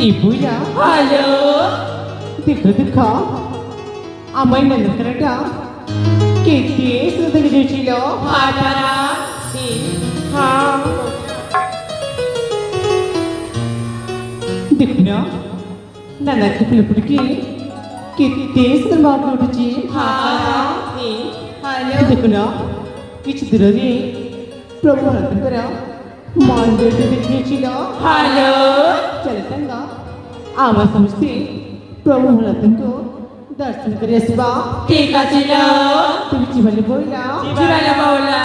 Ibunya, halo, দেখো আমায় নন্দনকাননটা কেটে শুরু থেকে দিয়েছিল হাটারা, হ্যাঁ, দেখো না নানাকে ফুলপুরকে কেটে শুরু মাকে উঠেছি হ্যালো, দেখো না কিছু দূর আগে প্রভু নন্দনকারা মন্দিরটি দেখিয়েছিল হ্যালো, चले संगा আমার সমস্তে প্রভু নন্দনকে দর্শন করে আসবা ঠিক আছে লো, তুমি জীবনে বইলা জীবনে বৌলা,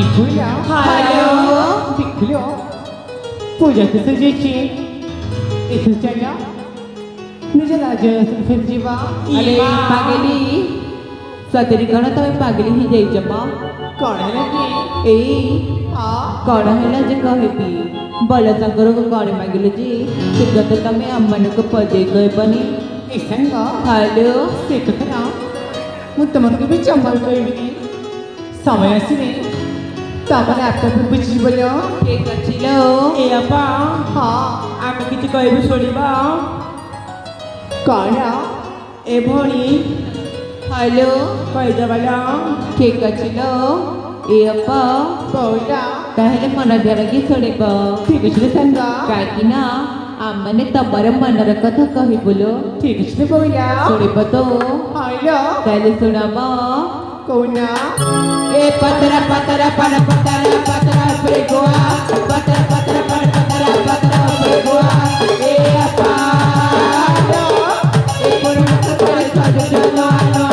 Ibunya, halo, দেখলো পূজা তো সেজেছি itu saja নিজে রাজা ফির जीवा अरे पागली, सतरी कण तमे पागली ही जाई जमा, कौन है लगी ए हाँ कण हैला जे कहबी, बल शंकर को कण मागिलो जी, सुगत तमे अम्मन को पजे गए बनी, इसंगा हॅलो, देखतना मुतमनके भी चंबल कइबी समय আসিনি তারপরে একটা বুঝি বলো ঠিক আছিল এ আপা হ্যাঁ আমি কিছু কইবি শুনিবা কারা এ ভণি হ্যালো কই যাবালা ঠিক আছিল এ আপা বউটা তাহলে মন দ্বারাকি শুনিব ঠিক আছে সঙ্গা কাହିଁକି ନା ଆମମାନେ ତମର ମନର କଥା କହିବୁଲୁ ঠিক আছে বউলা ଶୁଣିବ ତ হ্যালো ତାହେଲେ ଶୁଣାମ কোনা ए पतरा पतरा पन पतरा पतरा पे गोवा पतरा पतरा पन पतरा पतरा पे गोवा ए अपा ए कोन पतरा साज जवानो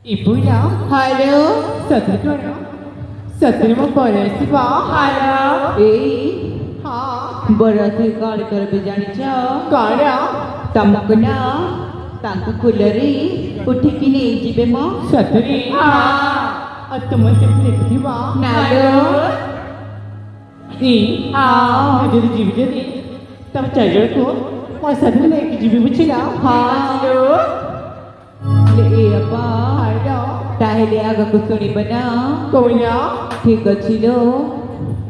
Ibunya, Halo. Satrikana, Satrima Parasiva, Halo. Ha, बरसी कौन कर बिजानी चाओ Kara, तमक ना तांकु कुलरी उठी की नहीं जीवे माँ Satri, Atama Simplitiva, Nalo E, Hajari Jividi, Tam Tajarko, or suddenly Jivichila, हालो ले अपा Hada, ताहिले आगा कुसुनी बना Koya, ठीक चिलो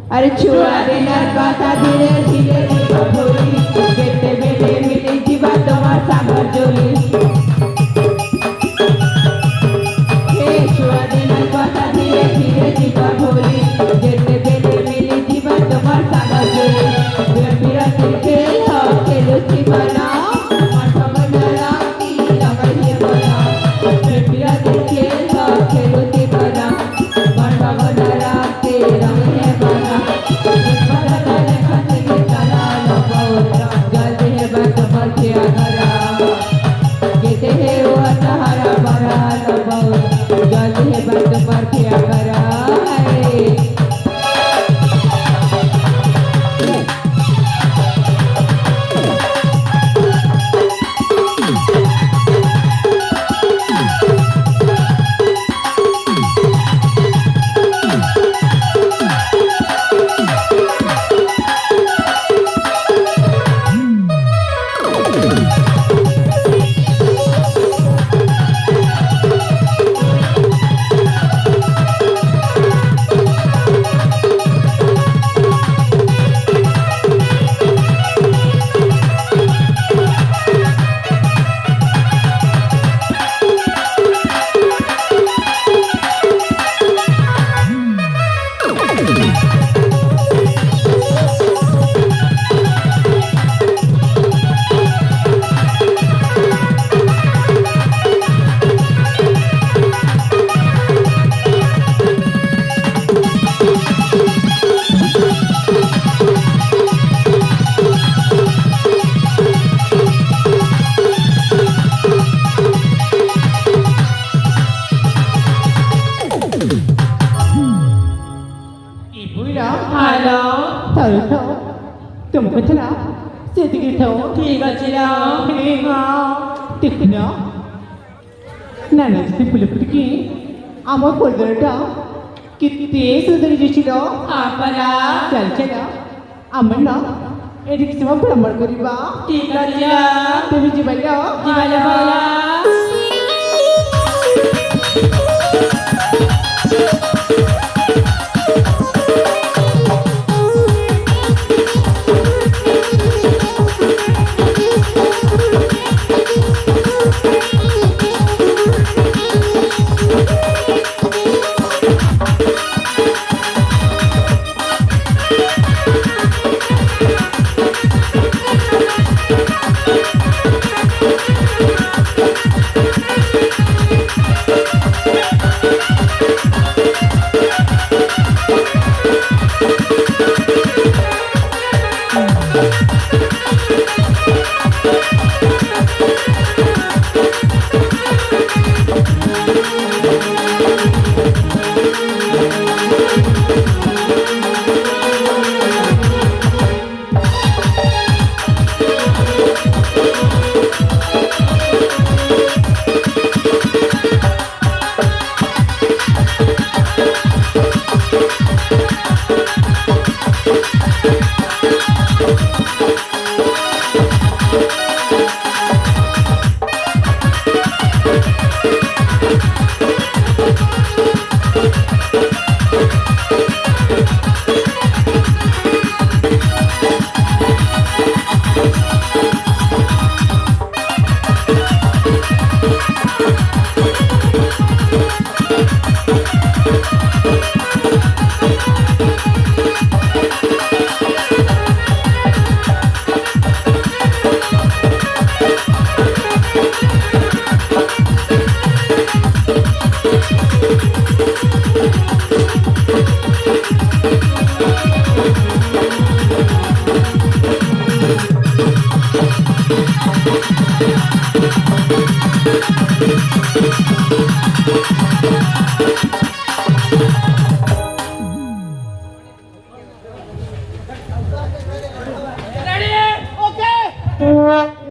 अरे छुआ देना बाता धीरे धीरे भोली बेटे बेटे मिली जीवा तुम्हार सागर जोली हे छुआ देना बाता धीरे धीरे जीवा भोली बेटे बेटे मिली जीवा तुम्हार सागर जोली मेरा खेल हो खेलो सी बना और समझना की लगे बना मेरा खेल हो खेलो सी बना और समझना के रंगे बना Ibuya, hello Taruto, Tumkatana, Sitigito, ठीक अच्छी Tikna, Nana, Sipulipiki, Amo Polderta, Kitty, Sudarichino, आपला Chalchana, Amana, Edixima Pramarkariva, ठीक अच्छी Tevijibaya, जीवाला बोला